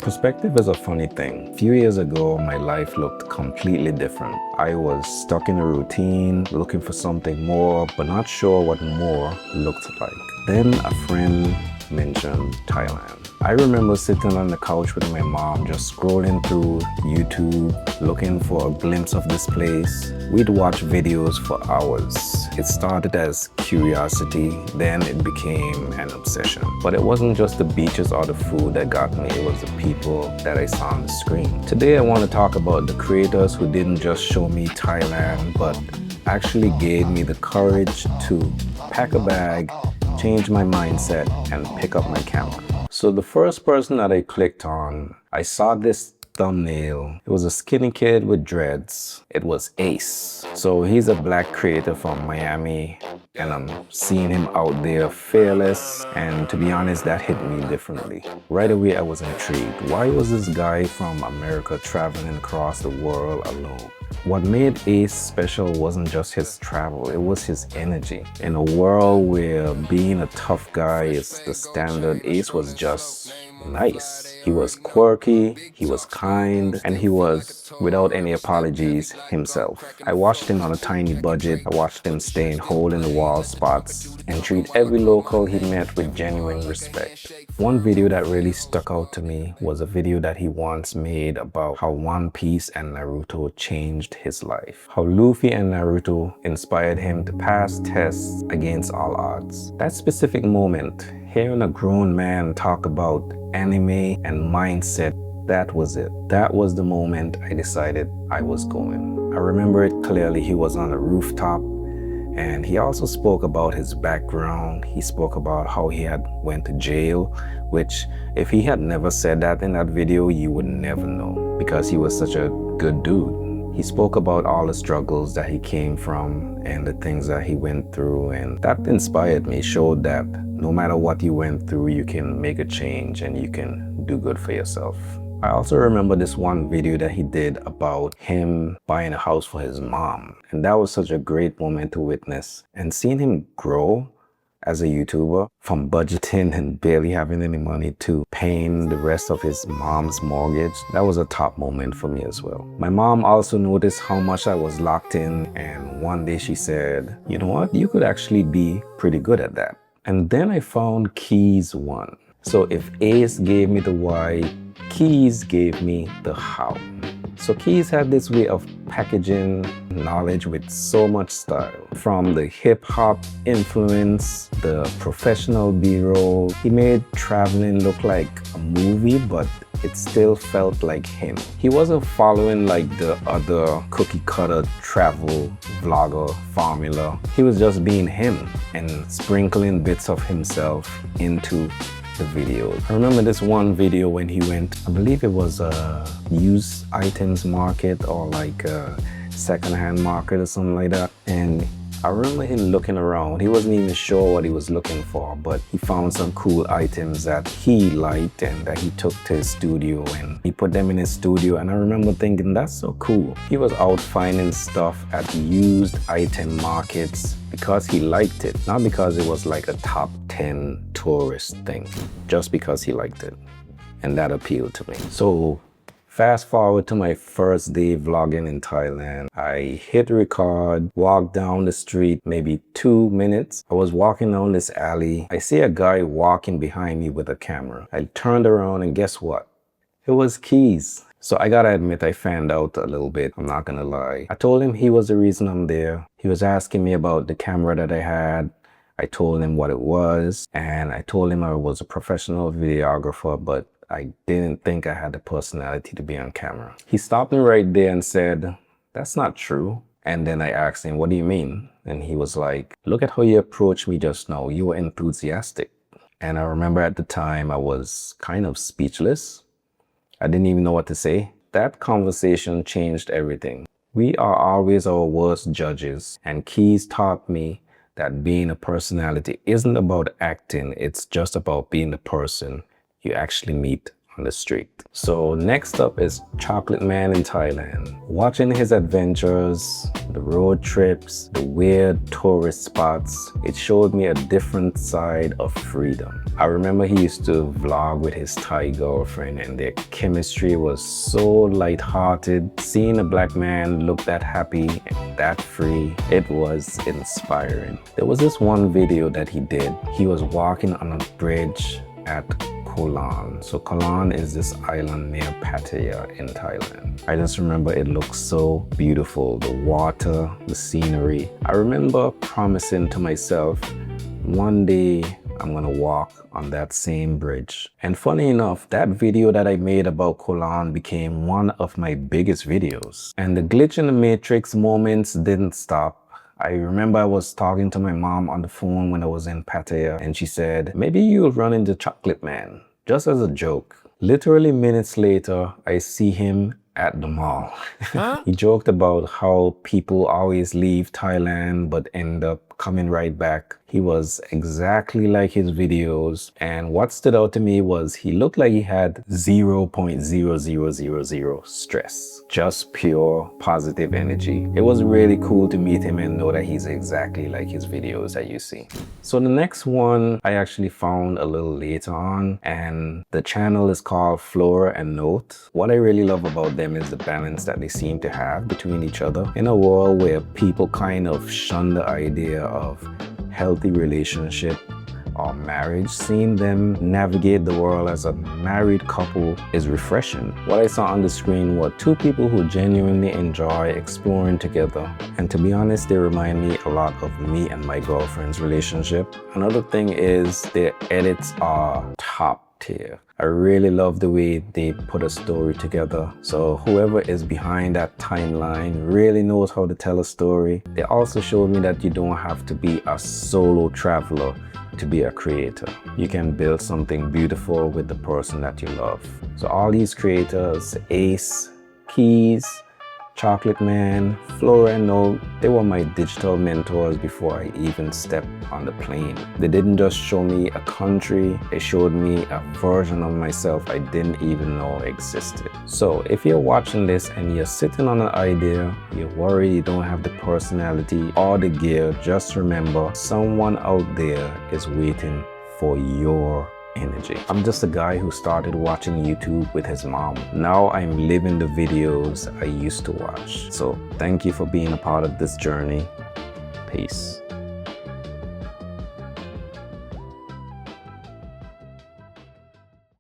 Perspective is a funny thing. A few years ago, my life looked completely different. I was stuck in a routine, looking for something more, but not sure what more looked like. Then a friend mentioned Thailand. I remember sitting on the couch with my mom, just scrolling through YouTube, looking for a glimpse of this place. We'd watch videos for hours. It started as curiosity, then it became an obsession. But it wasn't just the beaches or the food that got me, it was the people that I saw on the screen. Today I want to talk about the creators who didn't just show me Thailand, but actually gave me the courage to pack a bag, change my mindset, and pick up my camera. So the first person that I clicked on, I saw this thumbnail. It was a skinny kid with dreads. It was Ace. So he's a black creator from Miami, and I'm seeing him out there fearless, and to be honest, that hit me differently. Right away I was intrigued. Why was this guy from America traveling across the world alone? What made Ace special wasn't just his travel, it was his energy. In a world where being a tough guy is the standard, Ace was just nice. He was quirky, he was kind, and he was, without any apologies, himself. I watched him on a tiny budget. I watched him stay in hole-in-the-wall spots and treat every local he met with genuine respect. One video that really stuck out to me was a video that he once made about how One Piece and Naruto changed his life. How Luffy and Naruto inspired him to pass tests against all odds. That specific moment, hearing a grown man talk about anime and mindset, that was it. That was the moment I decided I was going. I remember it clearly. He was on a rooftop, and he also spoke about his background. He spoke about how he had went to jail, which if he had never said that in that video, you would never know, because he was such a good dude. He spoke about all the struggles that he came from and the things that he went through, and that inspired me, showed that no matter what you went through, you can make a change and you can do good for yourself. I also remember this one video that he did about him buying a house for his mom, and that was such a great moment to witness. And seeing him grow as a YouTuber, from budgeting and barely having any money to paying the rest of his mom's mortgage, that was a top moment for me as well. My mom also noticed how much I was locked in, and one day she said, "You know what, you could actually be pretty good at that." And then I found Keis One. So if Ace gave me the why, Keis gave me the how. So Keis had this way of packaging knowledge with so much style. From the hip-hop influence, the professional B-roll, he made traveling look like a movie, but it still felt like him. He wasn't following like the other cookie-cutter travel vlogger formula. He was just being him and sprinkling bits of himself into the videos. I remember this one video when he went, I believe it was a used items market or like a second-hand market or something like that, and I remember him looking around. He wasn't even sure what he was looking for, but he found some cool items that he liked and that he took to his studio, and he put them in his studio. And I remember thinking, that's so cool. He was out finding stuff at used item markets because he liked it, not because it was like a top 10 tourist thing, just because he liked it. And that appealed to me. So fast forward to my first day vlogging in Thailand. I hit record, walked down the street, maybe 2 minutes. I was walking down this alley. I see a guy walking behind me with a camera. I turned around and guess what? It was Keis. So I gotta admit, I fanned out a little bit, I'm not gonna lie. I told him he was the reason I'm there. He was asking me about the camera that I had. I told him what it was, and I told him I was a professional videographer, but I didn't think I had the personality to be on camera. He stopped me right there and said, "That's not true." And then I asked him, "What do you mean?" And he was like, "Look at how you approached me just now. You were enthusiastic." And I remember at the time I was kind of speechless. I didn't even know what to say. That conversation changed everything. We are always our worst judges, and Keis taught me that being a personality isn't about acting, it's just about being the person you actually meet on the street. So next up is Chocolate Man in Thailand. Watching his adventures, the road trips, the weird tourist spots, it showed me a different side of freedom. I remember he used to vlog with his Thai girlfriend and their chemistry was so light-hearted. Seeing a black man look that happy and that free, it was inspiring. There was this one video that he did. He was walking on a bridge at Koh Lan. So Koh Lan is this island near Pattaya in Thailand. I just remember it looked so beautiful. The water, the scenery. I remember promising to myself, one day I'm gonna walk on that same bridge. And funny enough, that video that I made about Koh Lan became one of my biggest videos. And the glitch in the matrix moments didn't stop. I remember I was talking to my mom on the phone when I was in Pattaya and she said, maybe you'll run into Chocolate Man, just as a joke. Literally minutes later, I see him at the mall. Huh? He joked about how people always leave Thailand but end up coming right back. He was exactly like his videos, and what stood out to me was he looked like he had 0.0000 stress, just pure positive energy. It was really cool to meet him and know that he's exactly like his videos that you see. So the next one I actually found a little later on, and the channel is called Flora and Note. What I really love about them is the balance that they seem to have between each other. In a world where people kind of shun the idea of healthy relationship or marriage, seeing them navigate the world as a married couple is refreshing. What I saw on the screen were two people who genuinely enjoy exploring together. And to be honest, they remind me a lot of me and my girlfriend's relationship. Another thing is their edits are top tier. I really love the way they put a story together. So whoever is behind that timeline really knows how to tell a story. They also showed me that you don't have to be a solo traveler to be a creator. You can build something beautiful with the person that you love. So all these creators, Ace, Keis, Chocolate Man, Flora and Note, they were my digital mentors before I even stepped on the plane. They didn't just show me a country, they showed me a version of myself I didn't even know existed. So if you're watching this and you're sitting on an idea, you're worried you don't have the personality or the gear, just remember someone out there is waiting for your energy. I'm just a guy who started watching YouTube with his mom. Now I'm living the videos I used to watch. So thank you for being a part of this journey. Peace.